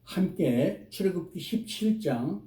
함께 출애굽기 17장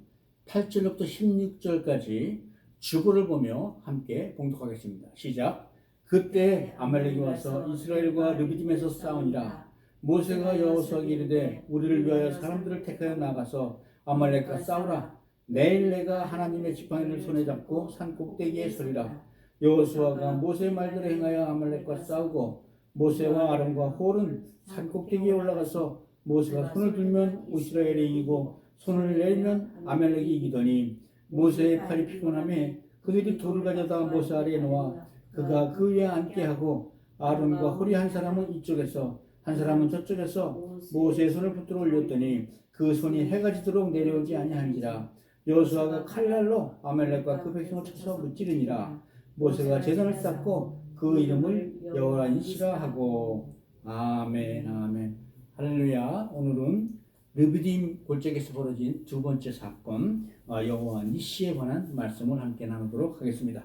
8절부터 16절까지 주보를 보며 함께 봉독하겠습니다. 시작. 그때 아말렉이 와서 이스라엘과 르비딤에서 싸우니라. 모세가 여호수아에게 이르되 우리를 위하여 사람들을 택하여 나가서 아말렉과 싸우라. 내일 내가 하나님의 지팡이를 손에 잡고 산 꼭대기에 서리라. 여호수아가 모세의 말대로 행하여 아말렉과 싸우고 모세와 아론과 홀은 산 꼭대기에 올라가서 모세가 손을 들면 이스라엘이 이기고 손을 내리면 아말렉이 이기더니 모세의 팔이 피곤하며 그들이 돌을 가져다 모세 아래에 놓아 그가 그 위에 앉게 하고 아론과 홀이 한 사람은 이쪽에서 한 사람은 저쪽에서 모세의 손을 붙들어 올렸더니 그 손이 해가 지도록 내려오지 아니한지라. 여호수아가 칼날로 아말렉과 그 백성을 쳐서 무찌르니라. 모세가 제단을 쌓고 그 이름을 여호와 니시라 하고. 아멘 아멘. 할렐루야. 오늘은 르비딤 골짜기에서 벌어진 두 번째 사건 여호와 니시에 관한 말씀을 함께 나누도록 하겠습니다.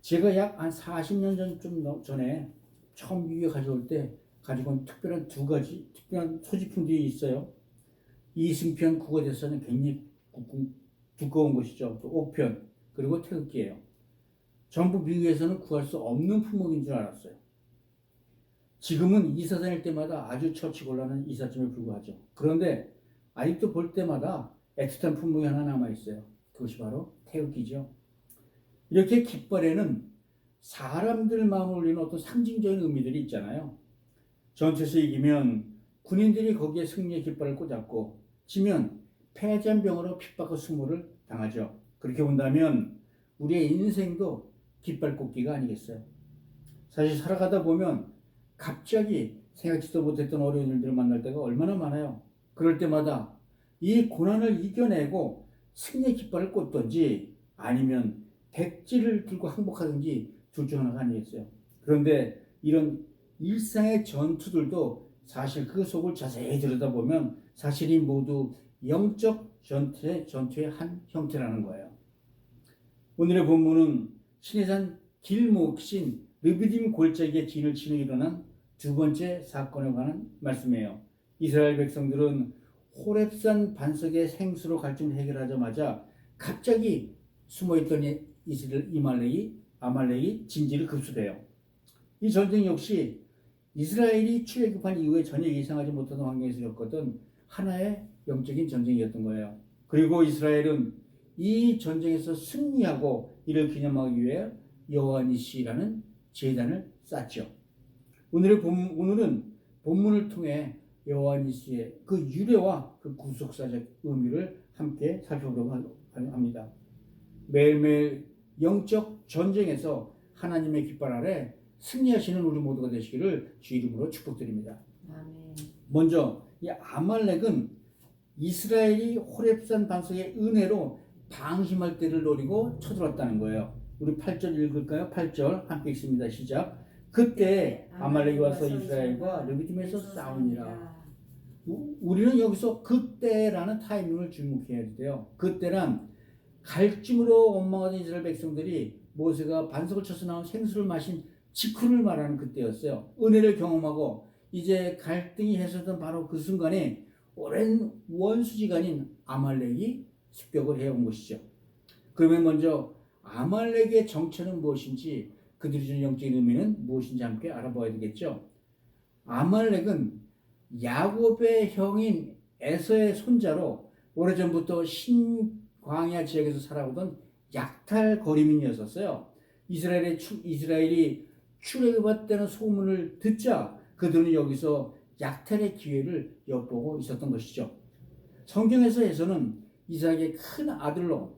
제가 약 한 40년 전에 처음 미국에 가져올 때 가지고 온 특별한 두 가지 특별한 소지품들이 있어요. 이승편 국어대사는 굉장히 두꺼운 것이죠. 또 옥편 그리고 태극기예요. 전부 미국에서는 구할 수 없는 품목인 줄 알았어요. 지금은 이사 다닐 때마다 아주 처치곤란한 이삿짐에 불과하죠. 그런데 아직도 볼 때마다 애틋한 품목이 하나 남아있어요. 그것이 바로 태극기죠. 이렇게 깃발에는 사람들 마음을 울리는 어떤 상징적인 의미들이 있잖아요. 전투에서 이기면 군인들이 거기에 승리의 깃발을 꽂았고 지면 패잔 병으로 핍박과 수모를 당하죠. 그렇게 본다면 우리의 인생도 깃발 꽂기가 아니겠어요. 사실 살아가다 보면 갑자기 생각지도 못했던 어려운 일들을 만날 때가 얼마나 많아요. 그럴 때마다 이 고난을 이겨내고 승리의 깃발을 꽂든지 아니면 백지를 들고 항복하든지 둘 중 하나가 아니겠어요. 그런데 이런 일상의 전투들도 사실 그 속을 자세히 들여다보면 사실 이 모두 영적 전투의 한 형태라는 거예요. 오늘의 본문은 시내산 길목신 르비딤 골짜기에 진을 치며 일어난 두 번째 사건에 관한 말씀이에요. 이스라엘 백성들은 호렙산 반석의 생수로 갈증을 해결하자마자 갑자기 숨어있던 아말렉이 진지를 급수돼요. 이 전쟁 역시 이스라엘이 출애굽한 이후에 전혀 예상하지 못하던 환경에서 겪었던 하나의 영적인 전쟁이었던 거예요. 그리고 이스라엘은 이 전쟁에서 승리하고 이를 기념하기 위해 여호와 니시라는 제단을 쌓죠. 오늘은 본문을 통해 여호와 니시의 그 유래와 그 구속사적 의미를 함께 살펴보려고 합니다. 매일매일 영적 전쟁에서 하나님의 깃발 아래 승리하시는 우리 모두가 되시기를 주 이름으로 축복드립니다. 아멘. 먼저 이 아말렉은 이스라엘이 호렙산 반석의 은혜로 방심할 때를 노리고 쳐들어왔다는 거예요. 우리 8절 읽을까요? 8절 함께 읽습니다. 시작. 그때 아말렉이 와서 이스라엘과 르비딤에서 싸우니라. 우리는 여기서 그때라는 타이밍을 주목해야 돼요. 그때란 갈증으로 원망하던 이스라엘 백성들이 모세가 반석을 쳐서 나온 생수를 마신 직후를 말하는 그때였어요. 은혜를 경험하고 이제 갈등이 해소된 바로 그 순간에 오랜 원수지간인 아말렉이 습격을 해온 것이죠. 그러면 먼저 아말렉의 정체는 무엇인지 그들이 주는 영적인 의미는 무엇인지 함께 알아봐야 되겠죠. 아말렉은 야곱의 형인 에서의 손자로 오래전부터 신광야 지역에서 살아오던 약탈거리민이었어요. 이스라엘이 출애굽했다는 소문을 듣자 그들은 여기서 약탈의 기회를 엿보고 있었던 것이죠. 성경에서는 이삭의 큰 아들로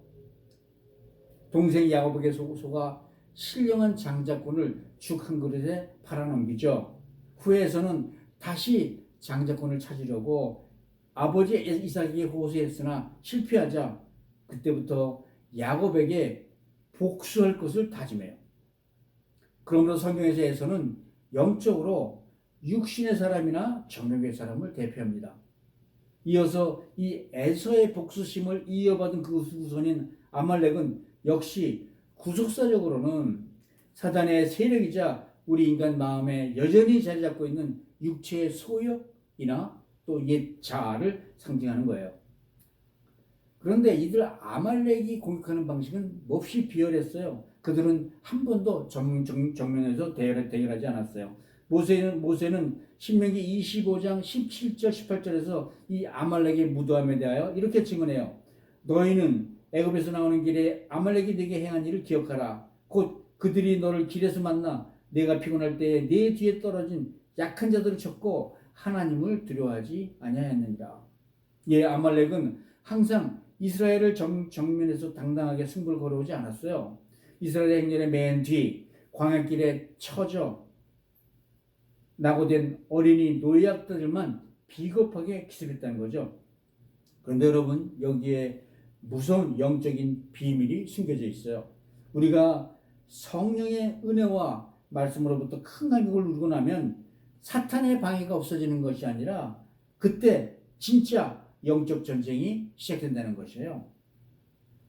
동생 야곱에게 속아 신령한 장자권을 죽 한 그릇에 팔아넘기죠. 후에서는 다시 장자권을 찾으려고 아버지 이삭에게 호소했으나 실패하자 그때부터 야곱에게 복수할 것을 다짐해요. 그러므로 성경에서는 영적으로 육신의 사람이나 정욕의 사람을 대표합니다. 이어서 이 에서의 복수심을 이어받은 그 후손인 아말렉은 역시 구속사적으로는 사단의 세력이자 우리 인간 마음에 여전히 자리 잡고 있는 육체의 소욕이나 또 옛 자아를 상징하는 거예요. 그런데 이들 아말렉이 공격하는 방식은 몹시 비열했어요. 그들은 한 번도 정면에서 대결하지 않았어요. 모세는 신명기 25장 17절 18절에서 이 아말렉의 무도함에 대하여 이렇게 증언해요. 너희는 애굽에서 나오는 길에 아말렉이 네게 행한 일을 기억하라. 곧 그들이 너를 길에서 만나 내가 피곤할 때에 네 뒤에 떨어진 약한 자들을 쳤고 하나님을 두려워하지 아니하였느니라. 예, 아말렉은 항상 이스라엘을 정면에서 당당하게 승부를 걸어오지 않았어요. 이스라엘 행렬의 맨 뒤 광야길에 처져 낙오된 어린이 노약자들만 비겁하게 기습했다는 거죠. 그런데 여러분, 여기에 무서운 영적인 비밀이 숨겨져 있어요. 우리가 성령의 은혜와 말씀으로부터 큰 감격을 누리고 나면 사탄의 방해가 없어지는 것이 아니라 그때 진짜 영적 전쟁이 시작된다는 것이에요.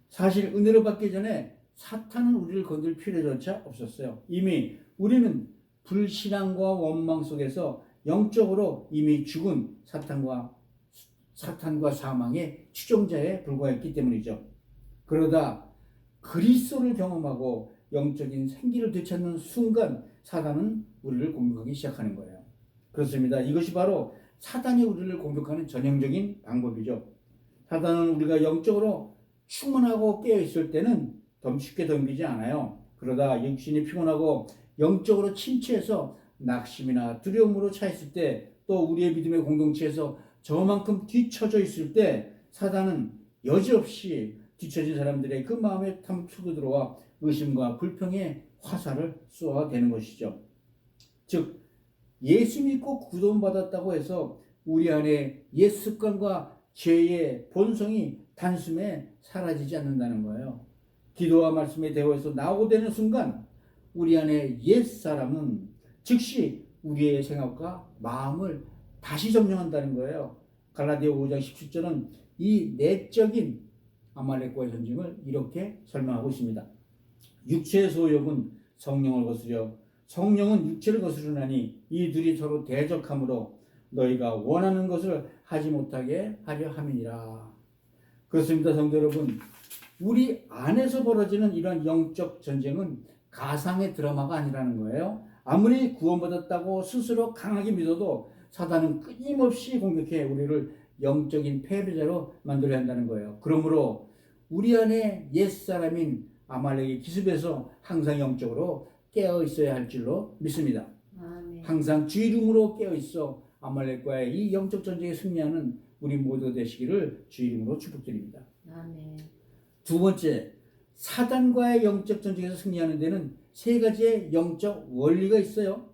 사실 은혜를 받기 전에 사탄은 우리를 건들 필요조차 없었어요. 이미 우리는 불신앙과 원망 속에서 영적으로 이미 죽은 사탄과 사망의 추종자에 불과했기 때문이죠. 그러다 그리스도를 경험하고 영적인 생기를 되찾는 순간 사단은 우리를 공격하기 시작하는 거예요. 그렇습니다. 이것이 바로 사단이 우리를 공격하는 전형적인 방법이죠. 사단은 우리가 영적으로 충만하고 깨어있을 때는 쉽게 덤비지 않아요. 그러다 육신이 피곤하고 영적으로 침체해서 낙심이나 두려움으로 차있을 때, 또 우리의 믿음의 공동체에서 저만큼 뒤처져 있을 때 사단은 여지없이 뒤처진 사람들의 그 마음에 탐수고 들어와 의심과 불평의 화살을 쏘아대는 것이죠. 즉 예수 믿고 구원받았다고 해서 우리 안에 옛 습관과 죄의 본성이 단숨에 사라지지 않는다는 거예요. 기도와 말씀의 대화에서 나오되는 순간 우리 안에 옛 사람은 즉시 우리의 생각과 마음을 다시 점령한다는 거예요. 갈라디아 5장 17절은 이 내적인 아말렉과의 전쟁을 이렇게 설명하고 있습니다. 육체의 소욕은 성령을 거스려 성령은 육체를 거스르나니 이 둘이 서로 대적하므로 너희가 원하는 것을 하지 못하게 하려 함이니라. 그렇습니다, 성도 여러분. 우리 안에서 벌어지는 이런 영적 전쟁은 가상의 드라마가 아니라는 거예요. 아무리 구원받았다고 스스로 강하게 믿어도 사단은 끊임없이 공격해 우리를 영적인 패배자로 만들어야 한다는 거예요. 그러므로 우리 안에 옛사람인 아말렉의 기습에서 항상 영적으로 깨어 있어야 할 줄로 믿습니다. 아멘. 항상 주의름으로 깨어 있어 아말렉과의 이 영적 전쟁에 승리하는 우리 모두 되시기를 주의름으로 축복드립니다. 아멘. 두 번째, 사단과의 영적 전쟁에서 승리하는 데는 세 가지의 영적 원리가 있어요.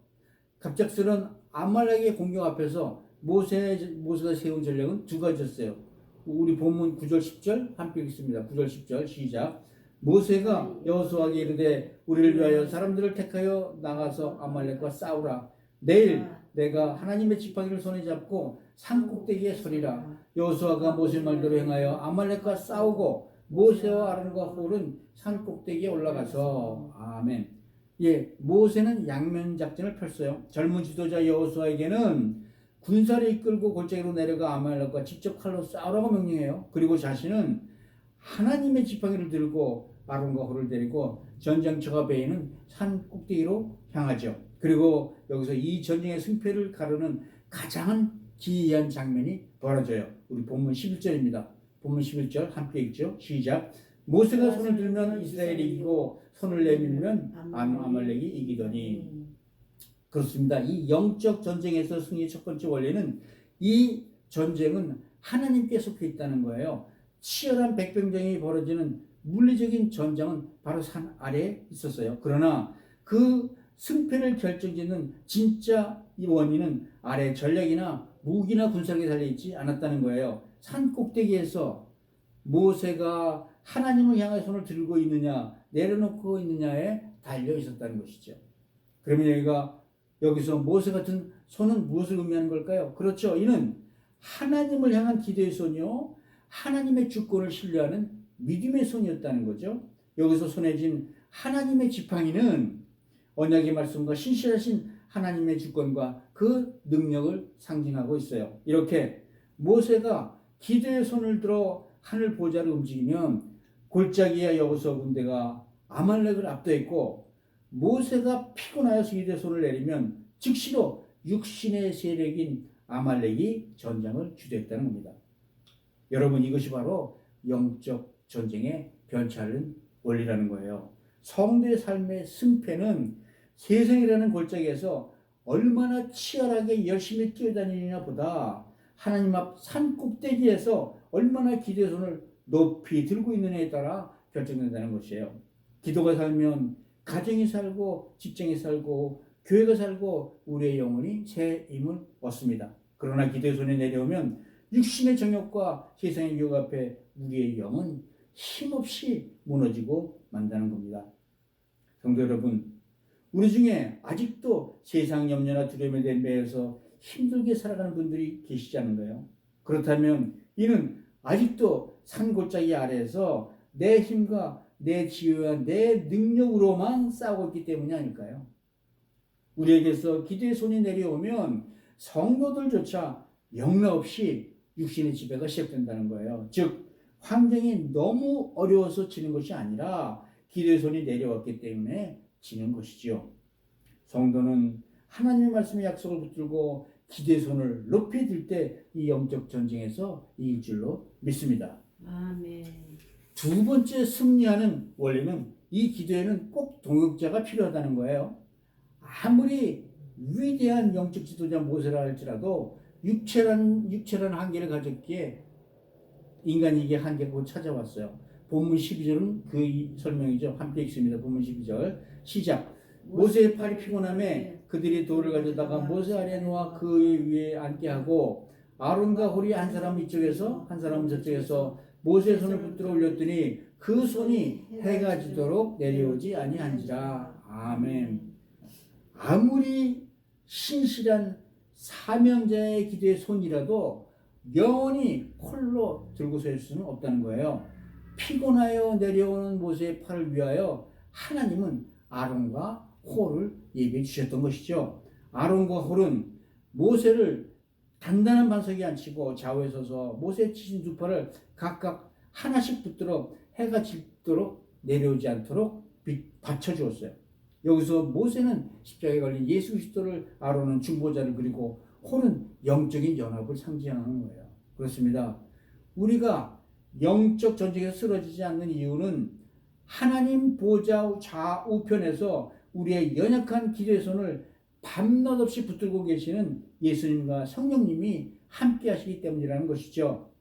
갑작스런 아말렉의 공격 앞에서 모세가 세운 전략은 두 가지였어요. 우리 본문 9절 10절 함께 읽습니다. 9절 10절 시작. 모세가 여호수아에게 이르되 우리를 위하여 사람들을 택하여 나가서 아말렉과 싸우라. 내일 내가 하나님의 지팡이를 손에 잡고 산 꼭대기에 서리라. 여호수아가 모세 말대로 행하여 아말렉과 싸우고 모세와 아론과 홀은 산 꼭대기에 올라가서 아멘. 예, 모세는 양면 작전을 펼쳐요. 젊은 지도자 여호수아에게는 군사를 이끌고 골짜기로 내려가 아말렉과 직접 칼로 싸우라고 명령해요. 그리고 자신은 하나님의 지팡이를 들고 아론과 홀을 데리고 전쟁터가 베이는 산 꼭대기로 향하죠. 그리고 여기서 이 전쟁의 승패를 가르는 가장 기이한 장면이 벌어져요. 우리 본문 11절입니다. 본문 11절 함께 읽죠. 시작. 모세가 손을 들면 이스라엘이 이기고 손을 내밀면 아말렉이 이기더니. 그렇습니다. 이 영적 전쟁에서 승리의 첫 번째 원리는 이 전쟁은 하나님께 속해 있다는 거예요. 치열한 백병전이 벌어지는 물리적인 전장은 바로 산 아래에 있었어요. 그러나 그 승패를 결정짓는 진짜 이 원인은 아래 전략이나 무기나 군사력에 달려있지 않았다는 거예요. 산 꼭대기에서 모세가 하나님을 향해 손을 들고 있느냐 내려놓고 있느냐에 달려 있었다는 것이죠. 그러면 여기서 모세 같은 손은 무엇을 의미하는 걸까요? 그렇죠. 이는 하나님을 향한 기도의 손이요 하나님의 주권을 신뢰하는 믿음의 손이었다는 거죠. 여기서 손에 쥔 하나님의 지팡이는 언약의 말씀과 신실하신 하나님의 주권과 그 능력을 상징하고 있어요. 이렇게 모세가 기도의 손을 들어 하늘 보좌를 움직이면 골짜기와 여호수아 군대가 아말렉을 압도했고, 모세가 피곤하여서 기도의 손을 내리면 즉시로 육신의 세력인 아말렉이 전장을 주도했다는 겁니다. 여러분, 이것이 바로 영적 전쟁의 변치않는 원리라는 거예요. 성도의 삶의 승패는 세상이라는 골짜기에서 얼마나 치열하게 열심히 뛰어다니느냐 보다 하나님 앞 산 꼭대기에서 얼마나 기도의 손을 높이 들고 있느냐에 따라 결정된다는 것이에요. 기도가 살면 가정이 살고 직장이 살고 교회가 살고 우리의 영혼이 새 힘을 얻습니다. 그러나 기도의 손에 내려오면 육신의 정욕과 세상의 유혹 앞에 우리의 영은 힘없이 무너지고 만다는 겁니다. 성도 여러분, 우리 중에 아직도 세상 염려나 두려움에 대해 매여서 힘들게 살아가는 분들이 계시지 않은가요? 그렇다면 이는 아직도 산골짜기 아래에서 내 힘과 내 지혜와 내 능력으로만 싸우고 있기 때문이 아닐까요? 우리에게서 기도의 손이 내려오면 성도들조차 영락 없이 육신의 지배가 시작된다는 거예요. 즉, 환경이 너무 어려워서 지는 것이 아니라 기도의 손이 내려왔기 때문에 지는 것이죠. 성도는 하나님의 말씀의 약속을 붙들고 기도의 손을 높이 들 때 이 영적 전쟁에서 이길 줄로 믿습니다. 아멘. 두 번째 승리하는 원리는 이 기도에는 꼭 동역자가 필요하다는 거예요. 아무리 위대한 영적 지도자 모세라 할지라도 육체라는 한계를 가졌기에 인간이 이게 한계고 찾아왔어요. 본문 12절은 그 설명이죠. 함께 읽습니다. 본문 12절 시작. 모세의 팔이 피곤함에 그들이 돌을 가져다가 모세 아래 놓아 그 위에 앉게 하고 아론과 홀이 한 사람은 이쪽에서 한 사람은 저쪽에서 모세의 손을 붙들어 올렸더니 그 손이 해가 지도록 내려오지 아니한지라. 아멘. 아무리 신실한 사명자의 기도의 손이라도 영원히 홀로 들고 설 수는 없다는 거예요. 피곤하여 내려오는 모세의 팔을 위하여 하나님은 아론과 홀을 예비해 주셨던 것이죠. 아론과 홀은 모세를 단단한 반석에 앉히고 좌우에 서서 모세의 치신 두 팔을 각각 하나씩 붙들어 해가 질도록 내려오지 않도록 받쳐주었어요. 여기서 모세는 십자가에 걸린 예수 그리스도를, 아론은 중보자를, 그리고 홀은 영적인 연합을 상징하는 거예요. 그렇습니다. 우리가 영적 전쟁에서 쓰러지지 않는 이유는 하나님 보좌 좌우편에서 우리의 연약한 기도의 손을 밤낮 없이 붙들고 계시는 예수님과 성령님이 함께 하시기 때문이라는 것이죠.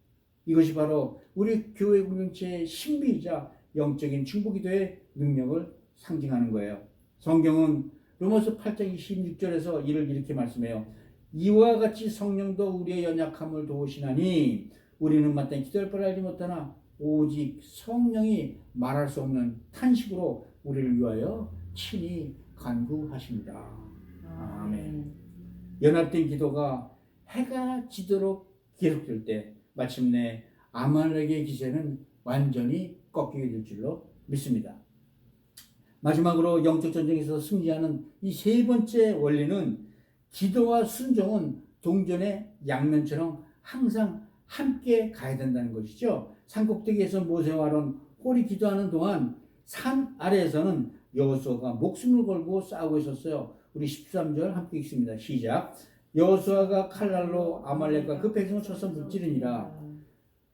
이것이 바로 우리 교회 공동체의 신비이자 영적인 중보기도의 능력을 상징하는 거예요. 성경은 로마서 8장 26절에서 이를 이렇게 말씀해요. 이와 같이 성령도 우리의 연약함을 도우시나니 우리는 마땅히 기도할 바를 알지 못하나 오직 성령이 말할 수 없는 탄식으로 우리를 위하여 친히 간구하십니다. 아멘. 연합된 기도가 해가 지도록 계속될 때 마침내 아말렉의 기세는 완전히 꺾이게 될 줄로 믿습니다. 마지막으로 영적 전쟁에서 승리하는 이 세 번째 원리는 기도와 순종은 동전의 양면처럼 항상 함께 가야 된다는 것이죠. 산꼭대기에서 모세와 아론, 홀이 기도하는 동안 산 아래에서는 여호수아가 목숨을 걸고 싸우고 있었어요. 우리 13절 함께 읽습니다. 시작. 여호수아가 칼날로 아말렉과 그 백성을 쳐서 무찌르니라.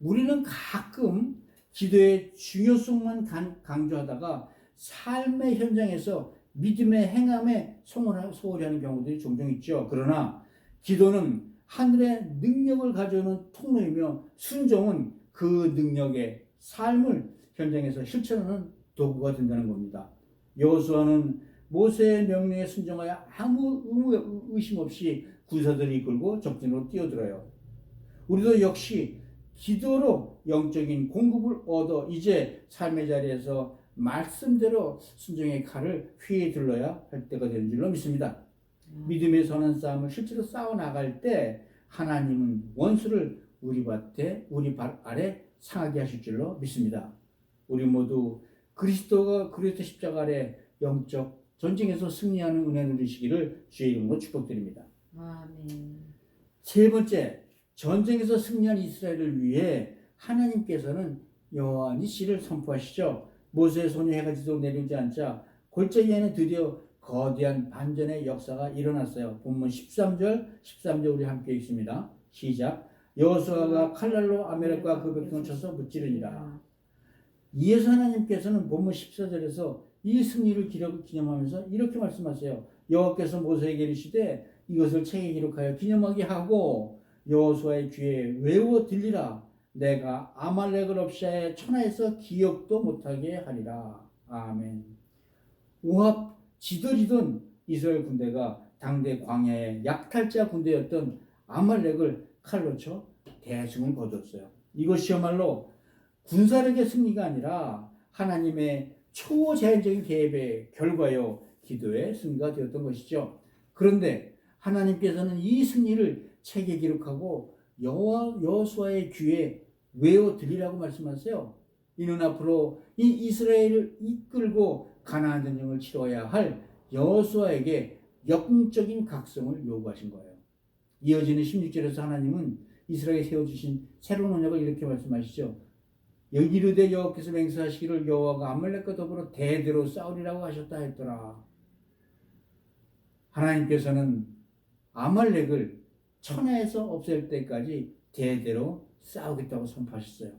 우리는 가끔 기도의 중요성만 강조하다가 삶의 현장에서 믿음의 행함에 소홀히 하는 경우들이 종종 있죠. 그러나 기도는 하늘의 능력을 가져오는 통로이며 순종은 그 능력의 삶을 현장에서 실천하는 도구가 된다는 겁니다. 여호수아는 모세의 명령에 순종하여 아무 의심 없이 군사들을 이끌고 적진으로 뛰어들어요. 우리도 역시 기도로 영적인 공급을 얻어 이제 삶의 자리에서 말씀대로 순종의 칼을 휘에 들러야 할 때가 되는 줄로 믿습니다. 믿음의 선한 싸움을 실제로 싸워나갈 때 하나님은 원수를 우리 발 아래 상하게 하실 줄로 믿습니다. 우리 모두 그리스도 십자가 아래 영적 전쟁에서 승리하는 은혜 누리시기를 주의 이름으로 축복드립니다. 아멘. 세 번째, 전쟁에서 승리한 이스라엘을 위해 하나님께서는 여호와 니시를 선포하시죠. 모세의 손이 해가 지도록 내리지 않자 골짜기에는 드디어 거대한 반전의 역사가 일어났어요. 본문 13절 우리 함께 읽습니다. 시작. 여호수아가 칼날로 아말렉과 그 백성을 쳐서 무찌르니라. 이에서 하나님께서는 본문 14절에서 이 승리를 기념하면서 이렇게 말씀하세요. 여호와께서 모세에게 이르시되 이것을 책에 기록하여 기념하게 하고 여호수아의 귀에 외워 들리라. 내가 아말렉을 없이하여 천하에서 기억도 못하게 하리라. 아멘. 오합 지더지던 이스라엘 군대가 당대 광야의 약탈자 군대였던 아말렉을 칼로 쳐 대승을 거뒀어요. 이것이야말로 군사력의 승리가 아니라 하나님의 초자연적인 계획의 결과요, 기도의 승리가 되었던 것이죠. 그런데 하나님께서는 이 승리를 책에 기록하고 여호수아의 귀에 외워 드리라고 말씀하세요. 이는 앞으로 이 이스라엘을 이끌고 가나안 전쟁을 치러야 할 여호수아에게 역동적인 각성을 요구하신 거예요. 이어지는 16절에서 하나님은 이스라엘에 세워주신 새로운 언약을 이렇게 말씀하시죠. 이르되 여호와께서 맹세하시기를 여호와가 아말렉과 더불어 대대로 싸우리라고 하셨다 했더라. 하나님께서는 아말렉을 천하에서 없앨 때까지 대대로 싸우겠다고 선포하셨어요.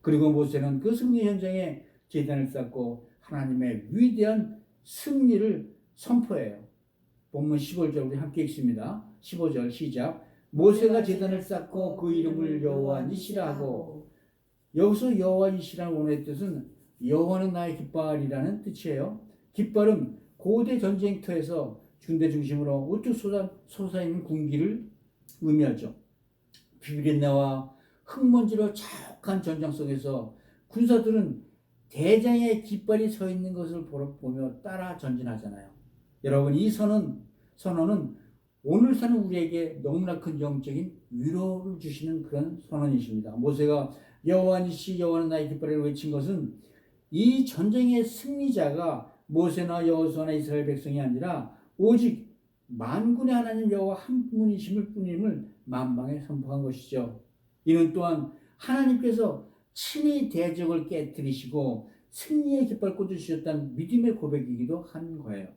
그리고 모세는 그 승리 현장에 제단을 쌓고 하나님의 위대한 승리를 선포해요. 본문 15절 우리 함께 읽습니다. 15절 시작. 모세가 제단을 쌓고 그 이름을 여호와 니시라 하고, 여기서 여호와 니시라는 원어의 뜻은 여호와는 나의 깃발이라는 뜻이에요. 깃발은 고대 전쟁터에서 군대 중심으로 우뚝 솟아있는 군기를 의미하죠. 비린내와 흙먼지로 자욱한 전장 속에서 군사들은 대장의 깃발이 서 있는 것을 보며 따라 전진하잖아요. 여러분, 이 선언은 오늘 사는 우리에게 너무나 큰 영적인 위로를 주시는 그런 선언이십니다. 모세가 여호와 니시 여호와는 나의 깃발이라고 외친 것은 이 전쟁의 승리자가 모세나 여호수아나 이스라엘 백성이 아니라 오직 만군의 하나님 여호와 한 분이심을 뿐임을 만방에 선포한 것이죠. 이는 또한 하나님께서 친히 대적을 깨뜨리시고 승리의 깃발 꽂으셨다는 믿음의 고백이기도 한 거예요.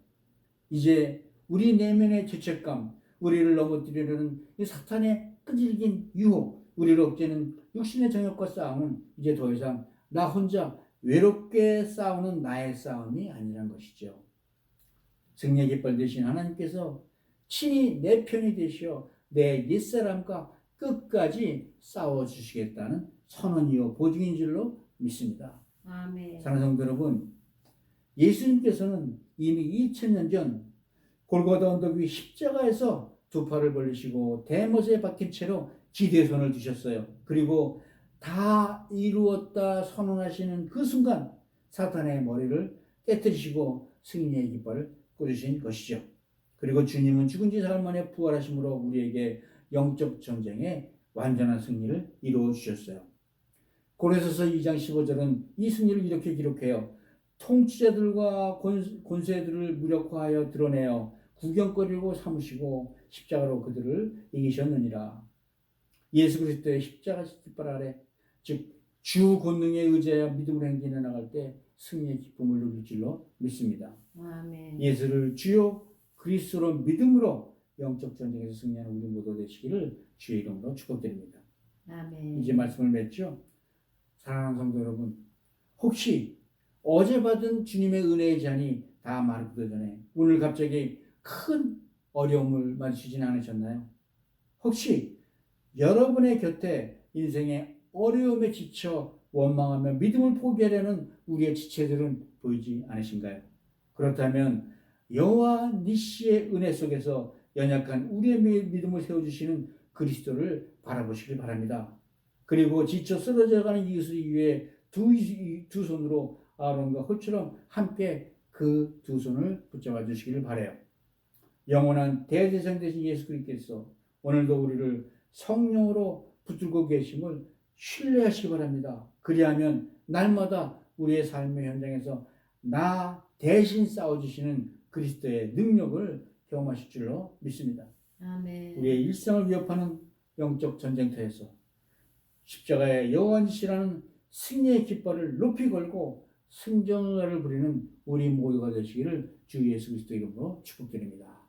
이제 우리 내면의 죄책감, 우리를 넘어뜨리려는 이 사탄의 끈질긴 유혹, 우리를 억제는 육신의 정욕과 싸움은 이제 더 이상 나 혼자 외롭게 싸우는 나의 싸움이 아니란 것이죠. 승리의 깃발 대신 하나님께서 친히 내 편이 되시어 내 옛사람과 끝까지 싸워주시겠다는 선언이요 보증인 줄로 믿습니다. 아멘. 사랑하는 성도 여러분, 예수님께서는 이미 2000년 전 골고다 언덕 위 십자가에서 두 팔을 벌리시고 대못에 박힌 채로 기대의 손을 드셨어요. 그리고 다 이루었다 선언하시는 그 순간 사탄의 머리를 깨뜨리시고 승리의 깃발을 꽂으신 것이죠. 그리고 주님은 죽은 지 사흘 만에 부활하심으로 우리에게 영적 전쟁의 완전한 승리를 이루어 주셨어요. 고린도서 2장 15절은 이 승리를 이렇게 기록해요. 통치자들과 권세들을 무력화하여 드러내어 구경거리로 삼으시고 십자가로 그들을 이기셨느니라. 예수 그리스도의 십자가 깃발 아래, 즉 주 권능에 의지하여 믿음으로 행진해 나갈 때 승리의 기쁨을 누릴 줄로 믿습니다. 아멘. 예수를 주요 그리스도로 믿음으로 영적 전쟁에서 승리하는 우리 모두 되시기를 주의 이름으로 축복드립니다. 아멘. 이제 말씀을 맺죠. 사랑하는 성도 여러분, 혹시 어제 받은 주님의 은혜의 잔이 다 마르기 전에 오늘 갑자기 큰 어려움을 마주치지는 않으셨나요? 혹시 여러분의 곁에 인생의 어려움에 지쳐 원망하며 믿음을 포기하려는 우리의 지체들은 보이지 않으신가요? 그렇다면 여호와 니시의 은혜 속에서 연약한 우리의 믿음을 세워주시는 그리스도를 바라보시길 바랍니다. 그리고 지쳐 쓰러져가는 이웃을 위해 두 손으로 아론과 홀처럼 함께 그 두 손을 붙잡아 주시기를 바라요. 영원한 대제사장 되신 예수 그리스도께서 오늘도 우리를 성령으로 붙들고 계심을 신뢰하시기 바랍니다. 그리하면 날마다 우리의 삶의 현장에서 나 대신 싸워주시는 그리스도의 능력을 경험하실 줄로 믿습니다. 아멘. 우리의 일상을 위협하는 영적 전쟁터에서 십자가의 여호와니시라는 승리의 깃발을 높이 걸고 승전을 부리는 우리 모두가 되시기를 주 예수 그리스도 이름으로 축복드립니다.